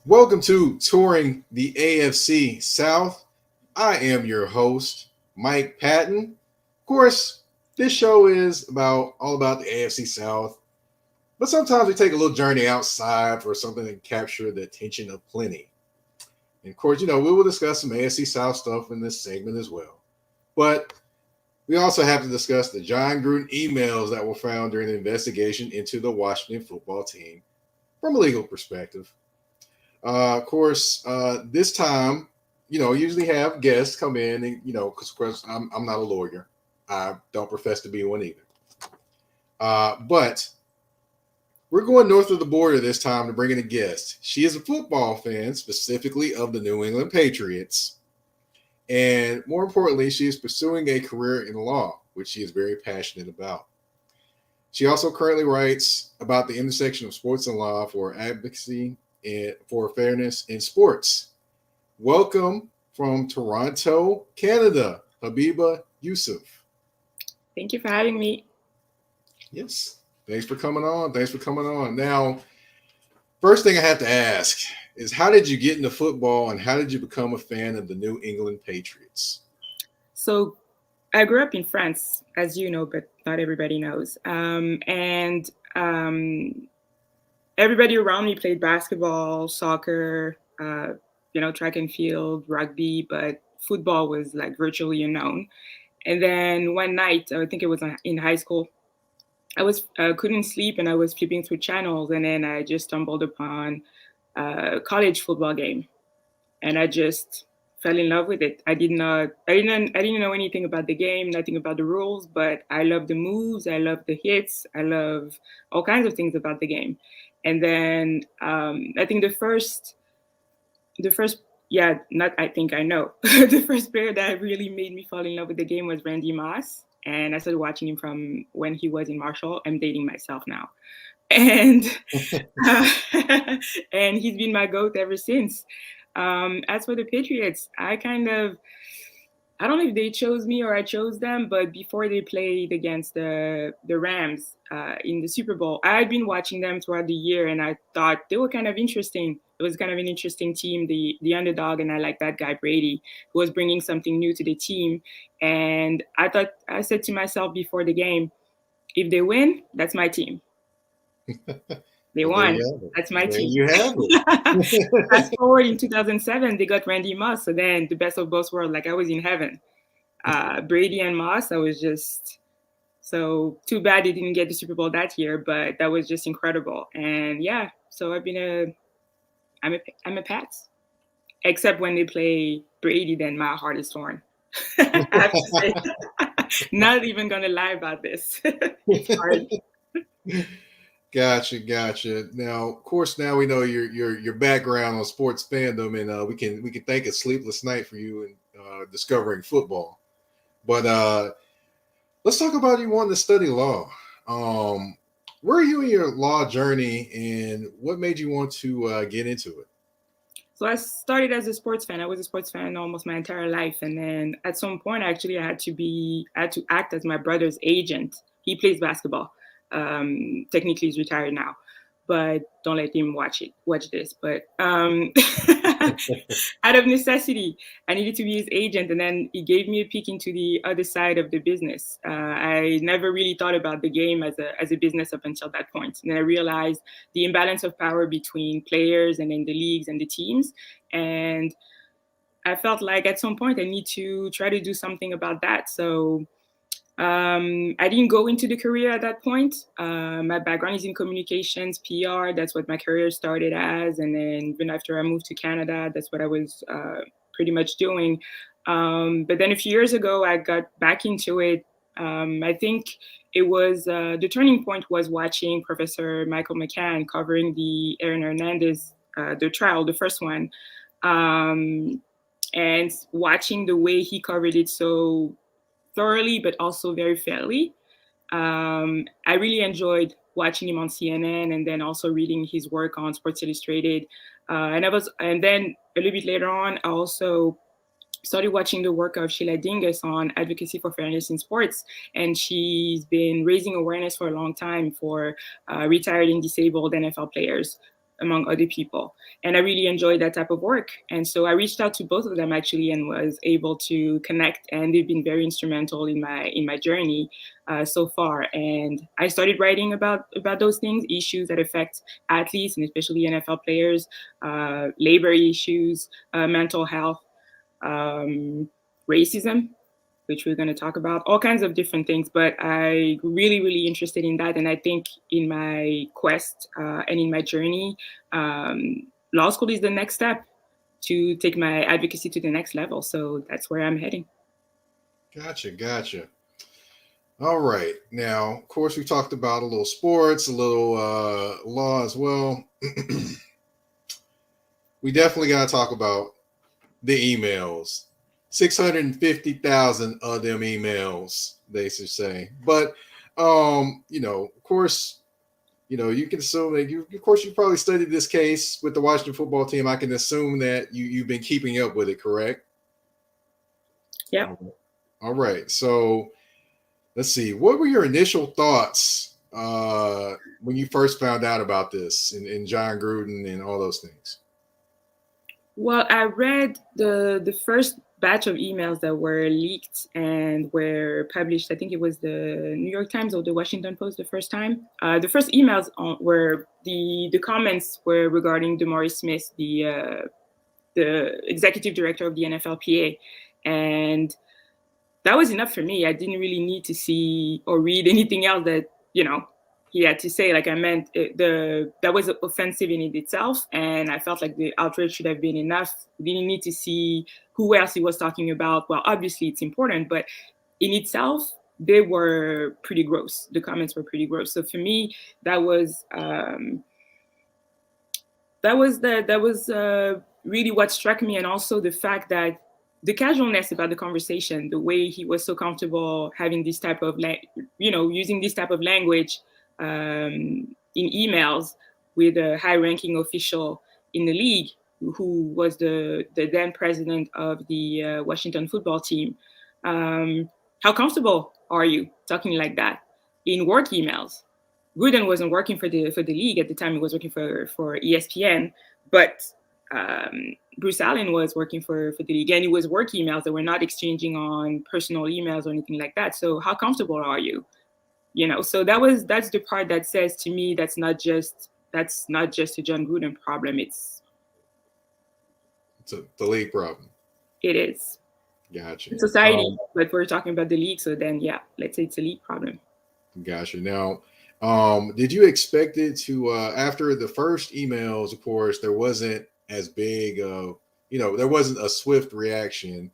Welcome to Touring the AFC South. I am your host, Mike Patton. Of course, this show is all about the AFC South, but sometimes we take a little journey outside for something to capture the attention of plenty. And of course, we will discuss some AFC South stuff in this segment as well. But we also have to discuss the Jon Gruden emails that were found during the investigation into the Washington football team from a legal perspective. This time, usually have guests come in and, because of course I'm not a lawyer. I don't profess to be one either. But we're going north of the border this time to bring in a guest. She is a football fan, specifically of the New England Patriots. And more importantly, she is pursuing a career in law, which she is very passionate about. She also currently writes about the intersection of sports and law for advocacy and for fairness in sports. Welcome from Toronto, Canada, Habiba Youssouf. Thank you for having me. Yes. Thanks for coming on. Now, first thing I have to ask is how did you get into football and how did you become a fan of the New England Patriots? So, I grew up in France, as you know, but not everybody knows. And everybody around me played basketball, soccer, track and field, rugby, but football was like virtually unknown. And then one night, I think it was in high school, I couldn't sleep and I was flipping through channels, and then I just stumbled upon a college football game, and I just fell in love with it. I didn't know anything about the game, nothing about the rules, but I love the moves, I love the hits, I love all kinds of things about the game. And then I think the first, yeah, not I think I know, the first player that really made me fall in love with the game was Randy Moss, and I started watching him from when he was in Marshall. I'm dating myself now, and uh, and he's been my goat ever since. As for the Patriots, I don't know if they chose me or I chose them, but before they played against the Rams in the Super Bowl, I had been watching them throughout the year, and I thought they were kind of interesting. It was kind of an interesting team, the underdog, and I like that guy Brady, who was bringing something new to the team. And I said to myself before the game, if they win, that's my team. They Well, there won. you have it. That's my There team. you have it. Fast forward in 2007, they got Randy Moss. So then the best of both worlds, like I was in heaven. Brady and Moss, I was just so too bad they didn't get the Super Bowl that year, but that was just incredible. And yeah, so I'm a Pats. Except when they play Brady, then my heart is torn. I have to say, not even gonna lie about this. It's hard. Gotcha. Now, of course, now we know your background on sports fandom, and we can thank a sleepless night for you in discovering football. But let's talk about you wanting to study law. Where are you in your law journey, and what made you want to get into it? So I started as a sports fan. I was a sports fan almost my entire life, and then at some point, actually, I had to act as my brother's agent. He plays basketball. Technically, he's retired now, but don't let him watch this. But out of necessity, I needed to be his agent, and then he gave me a peek into the other side of the business. I never really thought about the game as a business up until that point, and then I realized the imbalance of power between players and in the leagues and the teams, and I felt like at some point I need to try to do something about that. So I didn't go into the career at that point. My background is in communications, PR. That's what my career started as. And then even after I moved to Canada, that's what I was pretty much doing. But then a few years ago, I got back into it. I think it was the turning point was watching Professor Michael McCann covering the Aaron Hernandez, the trial, the first one, um, and watching the way he covered it so thoroughly, but also very fairly. I really enjoyed watching him on CNN and then also reading his work on Sports Illustrated. And then a little bit later on, I also started watching the work of Sheila Dingus on advocacy for fairness in sports, and she's been raising awareness for a long time for retired and disabled NFL players. among other people. And I really enjoyed that type of work. And so I reached out to both of them actually and was able to connect. And they've been very instrumental in my journey so far. And I started writing about those things, issues that affect athletes and especially NFL players, labor issues, mental health, racism, which we're going to talk about, all kinds of different things. But I really interested in that. And I think in my quest and in my journey, law school is the next step to take my advocacy to the next level. So that's where I'm heading. Gotcha. All right. Now, of course, we talked about a little sports, a little law as well. We definitely got to talk about the emails. 650,000 of them emails, they should say. But, of course, you can assume that you probably studied this case with the Washington football team. I can assume that you've been keeping up with it, correct? Yeah. All right. So let's see. What were your initial thoughts when you first found out about this and Jon Gruden and all those things? Well, I read the first batch of emails that were leaked and were published. I think it was the New York Times or the Washington Post the first time. The first emails were the comments were regarding DeMaurice Smith, the executive director of the NFLPA, and that was enough for me. I didn't really need to see or read anything else that he had to say. Like I meant that was offensive in itself, and I felt like the outrage should have been enough. We didn't need to see who else he was talking about. Well, obviously it's important, but in itself, they were pretty gross. The comments were pretty gross. So for me, that was really what struck me, and also the fact that the casualness about the conversation, the way he was so comfortable having this type of, using this type of language in emails with a high-ranking official in the league who was the then president of the Washington football team. How comfortable are you talking like that in work emails? Gruden wasn't working for the league at the time. He was working for ESPN, but Bruce Allen was working for the league, and it was work emails that were not exchanging on personal emails or anything like that. So how comfortable are you? So that's the part that says to me that's not just a Jon Gruden problem. It's the league problem. It is. Gotcha. It's society, but we're talking about the league, so then let's say it's a league problem. Gotcha. Now, did you expect it to after the first emails? Of course, there wasn't as big of there wasn't a swift reaction.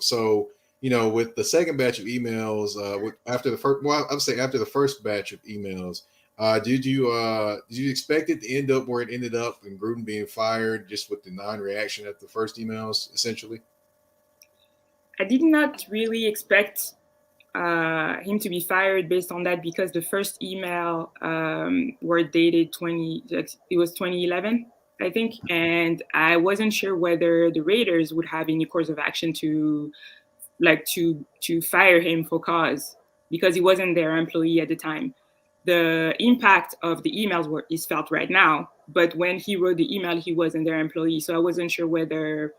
So with the second batch of emails, after the first, well, I would say after the first batch of emails, did you expect it to end up where it ended up and Gruden being fired just with the non-reaction at the first emails, essentially? I did not really expect him to be fired based on that, because the first email were dated 2011, I think, and I wasn't sure whether the Raiders would have any course of action to fire him for cause, because he wasn't their employee at the time. The impact of the emails is felt right now, but when he wrote the email, he wasn't their employee, so I wasn't sure whether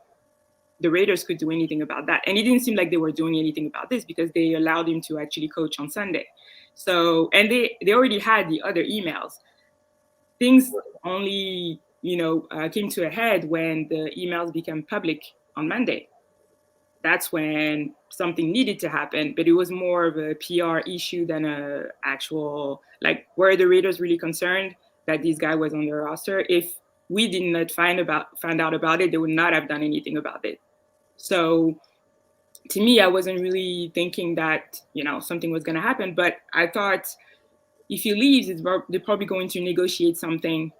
the Raiders could do anything about that. And it didn't seem like they were doing anything about this, because they allowed him to actually coach on Sunday. So, and they already had the other emails. Things only, came to a head when the emails became public on Monday. That's when something needed to happen, but it was more of a PR issue than a actual, were the Raiders really concerned that this guy was on their roster? If we did not find out about it, they would not have done anything about it. So to me, I wasn't really thinking that, something was going to happen, but I thought if he leaves, they're probably going to negotiate something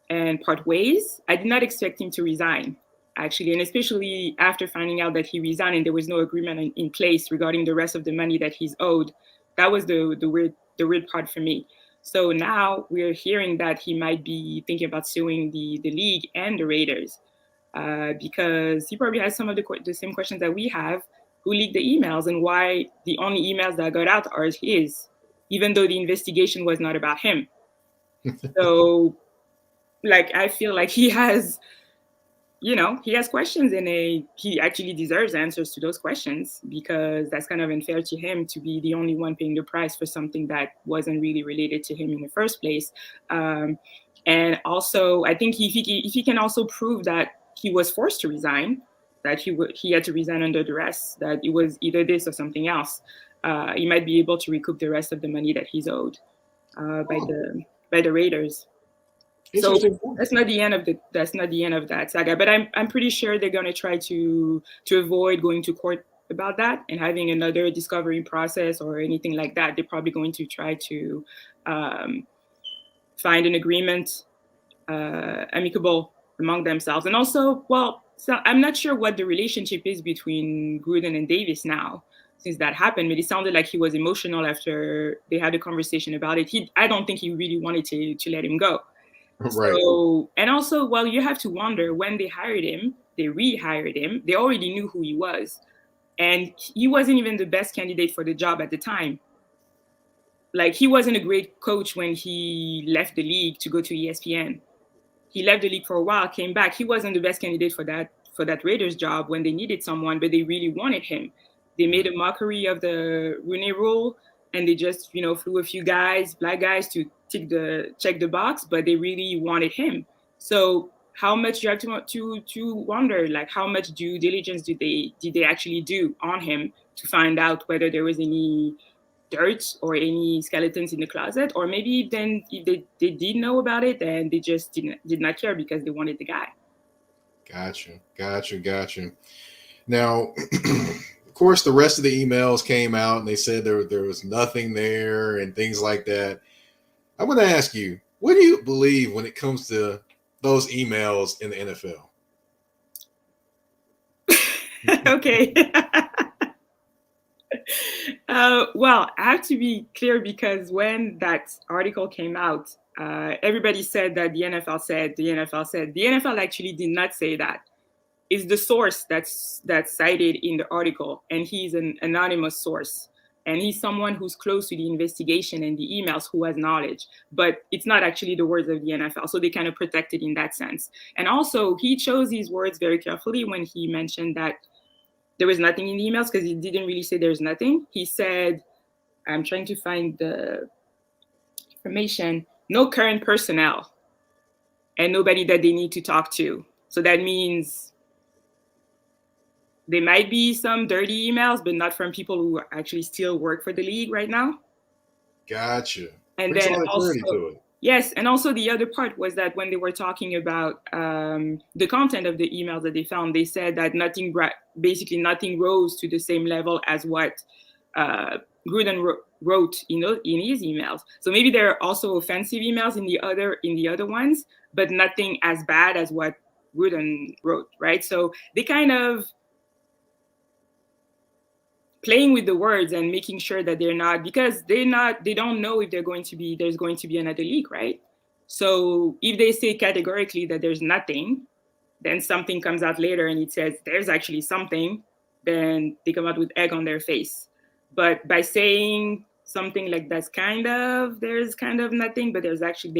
and part ways. I did not expect him to resign, actually, and especially after finding out that he resigned and there was no agreement in place regarding the rest of the money that he's owed. That was the weird part for me. So now we're hearing that he might be thinking about suing the league and the Raiders. Because he probably has some of the same questions that we have. Who leaked the emails, and why the only emails that got out are his, even though the investigation was not about him. So like I feel like he has, he has questions, and he actually deserves answers to those questions, because that's kind of unfair to him to be the only one paying the price for something that wasn't really related to him in the first place. And also, I think if he can also prove that he was forced to resign, that he had to resign under duress, that it was either this or something else, he might be able to recoup the rest of the money that he's owed by the Raiders. So Interesting point. that's not the end of that saga. But I'm pretty sure they're gonna try to avoid going to court about that and having another discovery process or anything like that. They're probably going to try to find an agreement, amicable among themselves. And also, well, so I'm not sure what the relationship is between Gruden and Davis now since that happened, but it sounded like he was emotional after they had a conversation about it. I don't think he really wanted to let him go. Right. So, and also, well, you have to wonder, when they hired him, they rehired him, they already knew who he was. And he wasn't even the best candidate for the job at the time. Like, he wasn't a great coach when he left the league to go to ESPN. He left the league for a while, came back. He wasn't the best candidate for that Raiders job when they needed someone, but they really wanted him. They made a mockery of the Rooney Rule, and they just flew a few black guys, to check the box, but they really wanted him. So how much you have to wonder, like, how much due diligence did they actually do on him to find out whether there was any dirt or any skeletons in the closet, or maybe then if they did know about it, and they just did not care because they wanted the guy. Gotcha. Now, of course, the rest of the emails came out and they said there was nothing there and things like that. I want to ask you, what do you believe when it comes to those emails in the NFL? Okay. Well, I have to be clear, because when that article came out, everybody said that the NFL said. The NFL actually did not say that. It's the source that's cited in the article, and he's an anonymous source. And he's someone who's close to the investigation and the emails, who has knowledge. But it's not actually the words of the NFL, so they kind of protect it in that sense. And also, he chose his words very carefully when he mentioned that there was nothing in the emails, because he didn't really say there's nothing. He said, I'm trying to find the information, no current personnel and nobody that they need to talk to. So that means there might be some dirty emails, but not from people who actually still work for the league right now. Gotcha. And Brings a then lot of clarity to it. yes, and also the other part was that when they were talking about the content of the emails that they found, they said that basically nothing rose to the same level as what Gruden wrote, in his emails. So maybe there are also offensive emails in the other ones, but nothing as bad as what Gruden wrote, right? So they kind of playing with the words and making sure that they're not, because they don't know if there's going to be another leak, right? So if they say categorically that there's nothing, then something comes out later and it says there's actually something, then they come out with egg on their face. But by saying something like there's kind of nothing, but there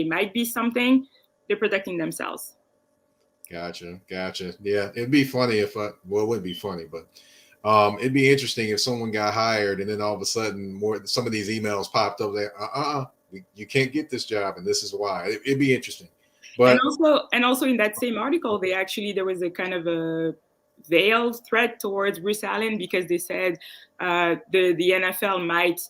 might be something, they're protecting themselves. Gotcha. Yeah, it'd be funny it wouldn't be funny, but it'd be interesting if someone got hired and then all of a sudden some of these emails popped up there. You can't get this job, and this is why. It'd be interesting. But and also in that same article, there was a kind of a veiled threat towards Bruce Allen, because they said the NFL might,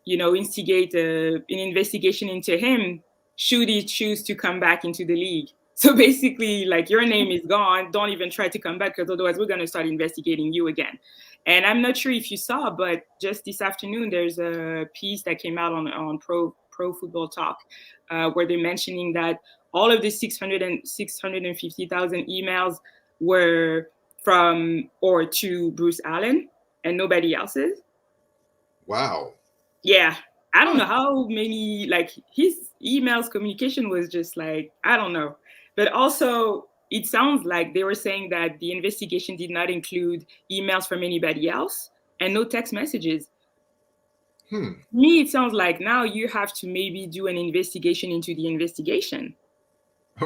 instigate an investigation into him should he choose to come back into the league. So basically, like, your name is gone. Don't even try to come back, because otherwise we're going to start investigating you again. And I'm not sure if you saw, but just this afternoon, there's a piece that came out on Pro Football Talk, where they're mentioning that all of the 650,000 emails were from or to Bruce Allen and nobody else's. wow. Yeah. I don't know how many, like, his emails communication was just like, I don't know. But also, it sounds like they were saying that the investigation did not include emails from anybody else and no text messages. Me, it sounds like now you have to maybe do an investigation into the investigation.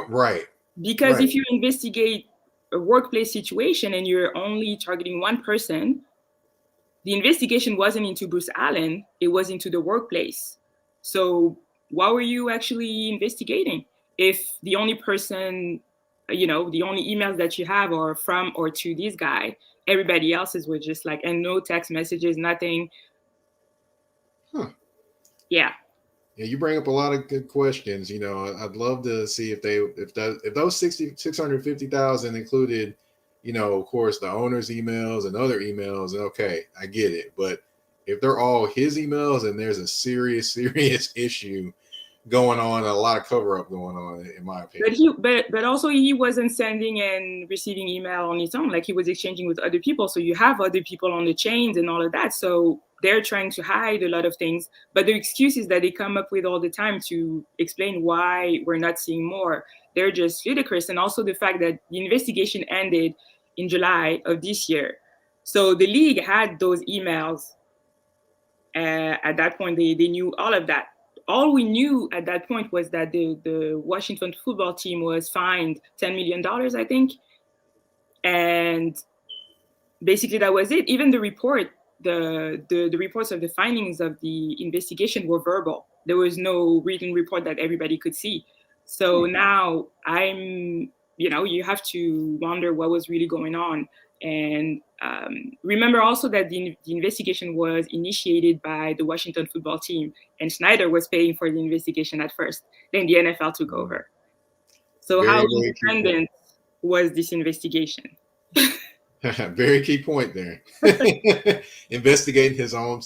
Right. Because Right. if you investigate a workplace situation and you're only targeting one person, the investigation wasn't into Bruce Allen, it was into the workplace. So what were you actually investigating? If the only person, the only emails that you have are from or to this guy, everybody else's were just like, and no text messages, nothing. Huh. Yeah. Yeah, you bring up a lot of good questions. I'd love to see if those 650,000 included, of course, the owner's emails and other emails. And okay, I get it. But if they're all his emails, and there's a serious, serious issue going on, a lot of cover up going on, in my But opinion. but also he wasn't sending and receiving email on his own. Like he was exchanging with other people. So you have other people on the chains and all of that. So they're trying to hide a lot of things. But the excuses that they come up with all the time to explain why we're not seeing more, they're just ludicrous. And also the fact that the investigation ended in July of this year. So the league had those emails. At that point, they knew all of that. All we knew at that point was that the Washington football team was fined $10 million, I think, and basically that was it. Even the report, the reports of the findings of the investigation were verbal. There was no written report that everybody could see. So now you have to wonder what was really going on. And remember also that the investigation was initiated by the Washington football team, and Snyder was paying for the investigation at first. Then the NFL took over. So how Very, very key point. independent was this investigation? Very key point there. Investigating his own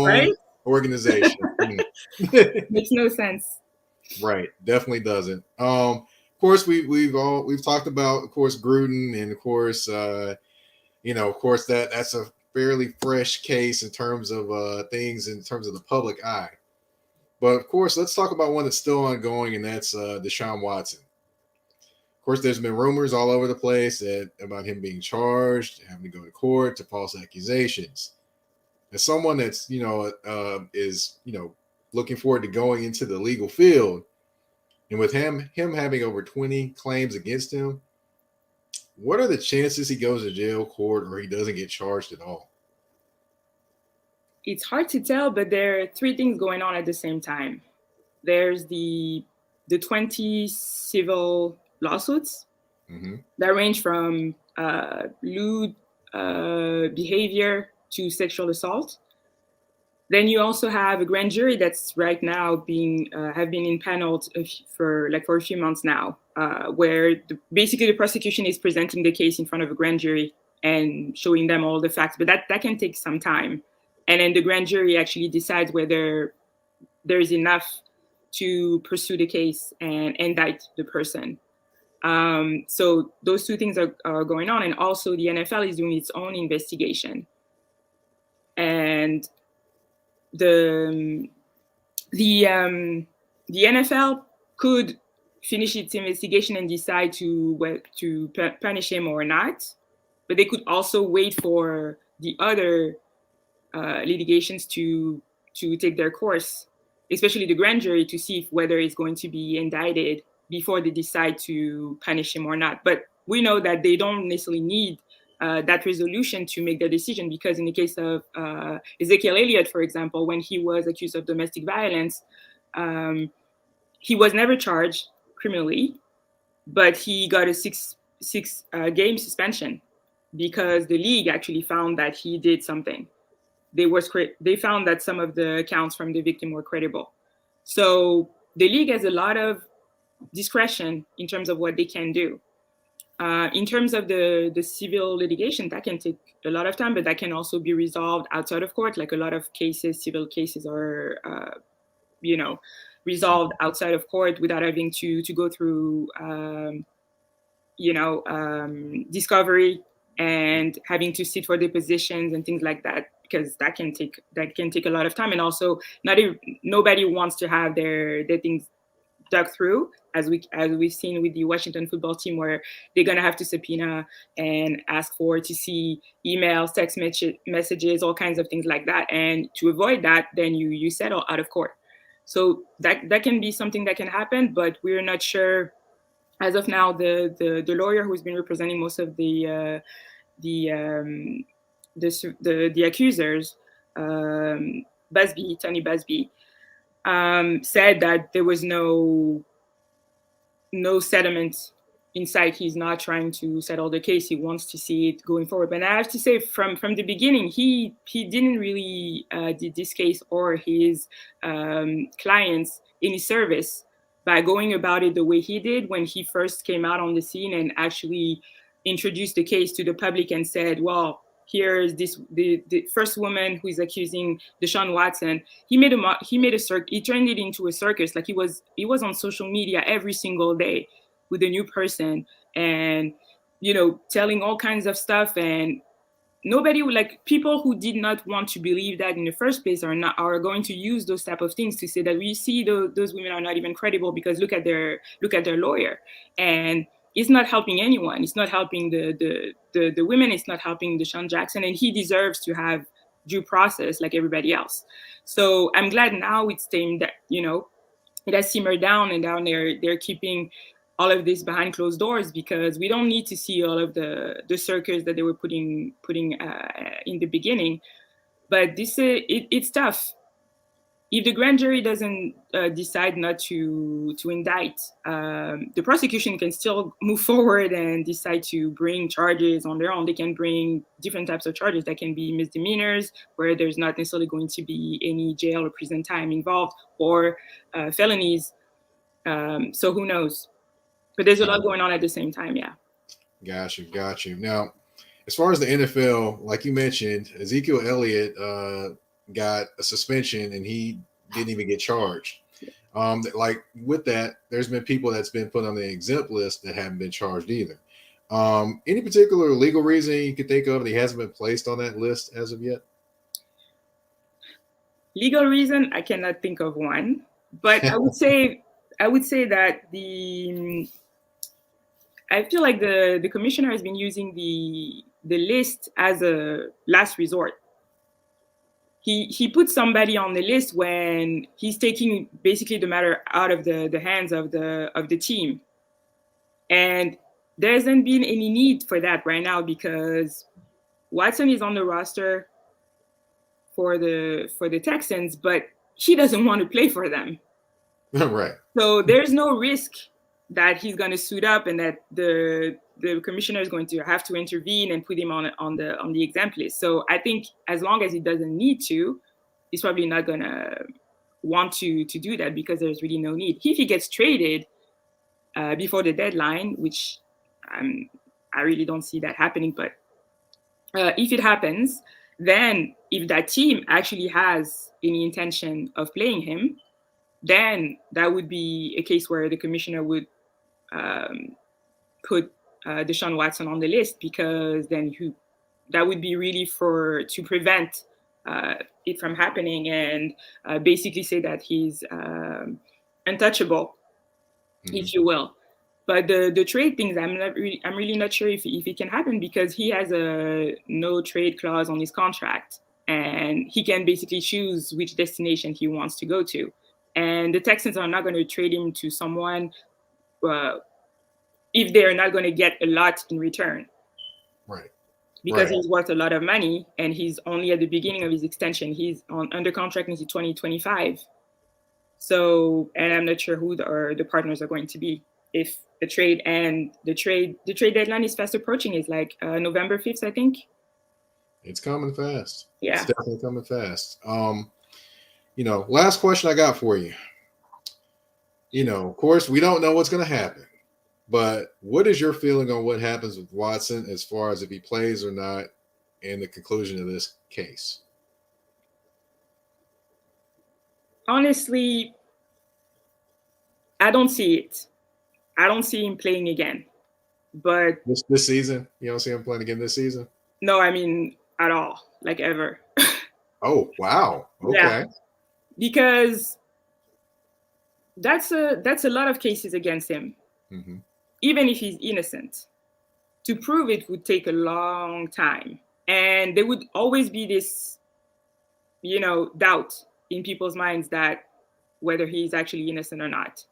Right? organization. Makes no sense. Right, definitely doesn't. Of course, we've talked about, of course, Gruden, and of course, that's a fairly fresh case in terms of things in terms of the public eye. But of course, let's talk about one that's still ongoing, and that's Deshaun Watson. Of course, there's been rumors all over the place about him being charged, having to go to court, to false accusations. As someone that's is looking forward to going into the legal field, and with him having over 20 claims against him, what are the chances he goes to jail, court, or he doesn't get charged at all? It's hard to tell, but there are three things going on at the same time. There's the 20 civil lawsuits Mm-hmm. that range from lewd behavior to sexual assault. Then you also have a grand jury that's right now have been impaneled for a few months now, where basically the prosecution is presenting the case in front of a grand jury and showing them all the facts. But that can take some time, and then the grand jury actually decides whether there's enough to pursue the case and indict the person. So those two things are going on, and also the NFL is doing its own investigation, and the NFL could finish its investigation and decide to punish him or not, but they could also wait for the other litigations to take their course, especially the grand jury, to see whether it's going to be indicted before they decide to punish him or not. But we know that they don't necessarily need that resolution to make their decision, because in the case of Ezekiel Elliott, for example, when he was accused of domestic violence, he was never charged criminally, but he got a six game suspension because the league actually found that he did something. They found that some of the accounts from the victim were credible. So the league has a lot of discretion in terms of what they can do. In terms of the civil litigation, that can take a lot of time, but that can also be resolved outside of court. Like a lot of cases, civil cases are, resolved outside of court without having to go through, discovery and having to sit for depositions and things like that, because that can take a lot of time. And also, nobody wants to have their things dug through, as we've seen with the Washington football team, where they're gonna have to subpoena and ask to see emails, text messages, all kinds of things like that. And to avoid that, then you settle out of court. So that can be something that can happen, but we're not sure as of now, the lawyer who's been representing most of the the accusers, Tony Busby, said that there was no settlement in sight. He's not trying to settle the case. He wants to see it going forward. But I have to say, from the beginning, he didn't really did this case or his clients any service by going about it the way he did when he first came out on the scene and actually introduced the case to the public and said, well, here's the first woman who is accusing Deshaun Watson. He made he turned it into a circus. Like he was on social media every single day with a new person and telling all kinds of stuff, and nobody would, like, people who did not want to believe that in the first place are going to use those type of things to say that we see those women are not even credible because look at their lawyer. And it's not helping anyone. It's not helping the women. It's not helping Deshaun Jackson, and he deserves to have due process like everybody else. So I'm glad now it's time that it has simmered down, and down they're keeping all of this behind closed doors, because we don't need to see all of the circus that they were putting in the beginning. But it's tough. If the grand jury doesn't decide not to indict, the prosecution can still move forward and decide to bring charges on their own. They can bring different types of charges that can be misdemeanors, where there's not necessarily going to be any jail or prison time involved, or felonies. So who knows? But there's a lot going on at the same time, yeah. Got you. Now, as far as the NFL, like you mentioned, Ezekiel Elliott got a suspension and he didn't even get charged. Like with that, there's been people that's been put on the exempt list that haven't been charged either. Any particular legal reason you could think of that he hasn't been placed on that list as of yet? Legal reason, I cannot think of one, but I would say that I feel like the commissioner has been using the list as a last resort. He puts somebody on the list when he's taking basically the matter out of the hands of the team, and there hasn't been any need for that right now because Watson is on the roster for the Texans, but he doesn't want to play for them. Right. So there's no risk that he's going to suit up and that the commissioner is going to have to intervene and put him on the exempt list. So I think as long as he doesn't need to, he's probably not going to want to do that because there's really no need. If he gets traded before the deadline, which I really don't see that happening, but if it happens, then if that team actually has any intention of playing him, then that would be a case where the commissioner would put Deshaun Watson on the list, because then that would be really to prevent it from happening and basically say that he's untouchable, if you will. But the trade things, I'm really not sure if it can happen, because he has a no trade clause on his contract, and he can basically choose which destination he wants to go to. And the Texans are not going to trade him to someone if they're not going to get a lot in return. Right. Because he's worth a lot of money, and he's only at the beginning of his extension. He's under contract until 2025. So, and I'm not sure who the partners are going to be. If the trade deadline is fast approaching, it's like November 5th, I think. It's coming fast. Yeah. It's definitely coming fast. Last question I got for you. Of course, we don't know what's going to happen, but what is your feeling on what happens with Watson as far as if he plays or not in the conclusion of this case? Honestly, I don't see it. I don't see him playing again. But this season? You don't see him playing again this season? No, I mean at all, like ever. Oh, wow. Okay. Yeah. Because that's a lot of cases against him. Mm-hmm. Even if he's innocent. To prove it would take a long time. And there would always be this, doubt in people's minds that whether he's actually innocent or not.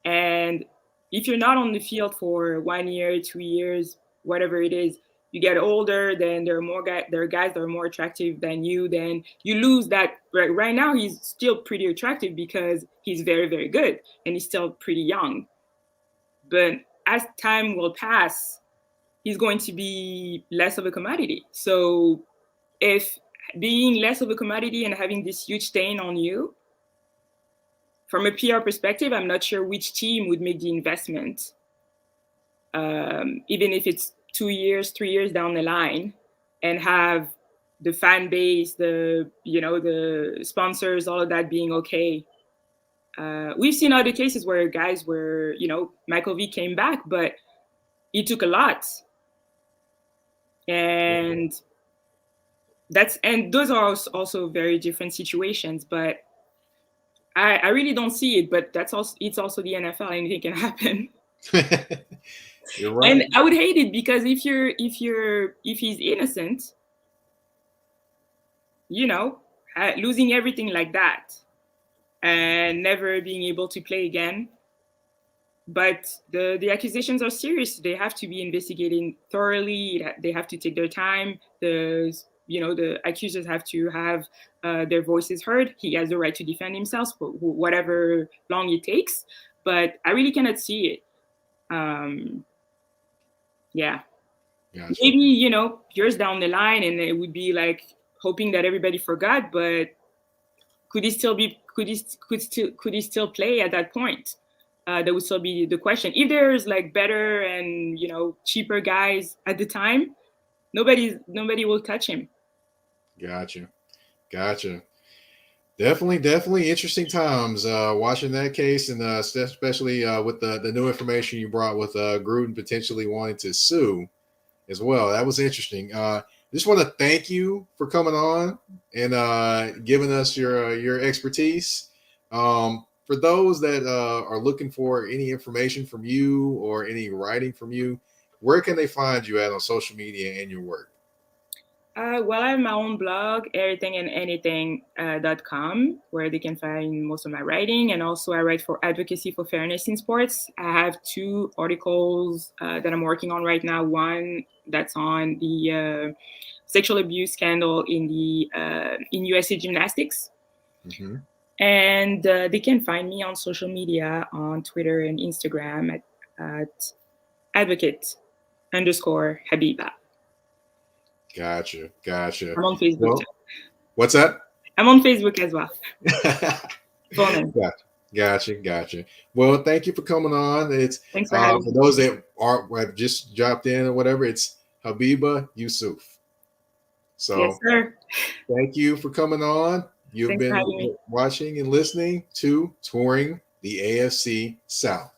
And if you're not on the field for 1 year, 2 years, whatever it is, you get older, then there are guys that are more attractive than you, then you lose that. Right now he's still pretty attractive because he's very, very good and he's still pretty young. But as time will pass, he's going to be less of a commodity. So if being less of a commodity and having this huge stain on you, from a PR perspective, I'm not sure which team would make the investment, even if it's 2 years, 3 years down the line, and have the fan base, the sponsors, all of that being okay. We've seen other cases where guys were, Michael V came back, but it took a lot, and those are also very different situations. But I really don't see it. But it's also the NFL. Anything can happen. You're right. And I would hate it because if he's innocent, losing everything like that and never being able to play again. But the accusations are serious. They have to be investigated thoroughly. They have to take their time. The accusers have to have their voices heard. He has the right to defend himself for whatever long it takes. But I really cannot see it. Yeah. Gotcha. Maybe, years down the line, and it would be like hoping that everybody forgot, but could he still play at that point? That would still be the question. If there's like better and cheaper guys at the time, nobody will touch him. Gotcha. Definitely interesting times watching that case, and especially with the new information you brought with Gruden potentially wanting to sue as well. That was interesting. Just want to thank you for coming on and giving us your expertise. For those that are looking for any information from you or any writing from you, where can they find you at on social media and your work? Well, I have my own blog, everythingandanything.com, where they can find most of my writing. And also I write for Advocacy for Fairness in Sports. I have 2 articles that I'm working on right now. One that's on the sexual abuse scandal in USA Gymnastics. Mm-hmm. And they can find me on social media, on Twitter and Instagram at advocate_Habiba. Gotcha. I'm on Facebook. Well, what's that? I'm on Facebook as well. Gotcha. Well, thank you for coming on. Thanks for having me. For those that have just dropped in or whatever, it's Habiba Youssouf. So, yes, sir. Thank you for coming on. You've been watching and listening to Touring the AFC South.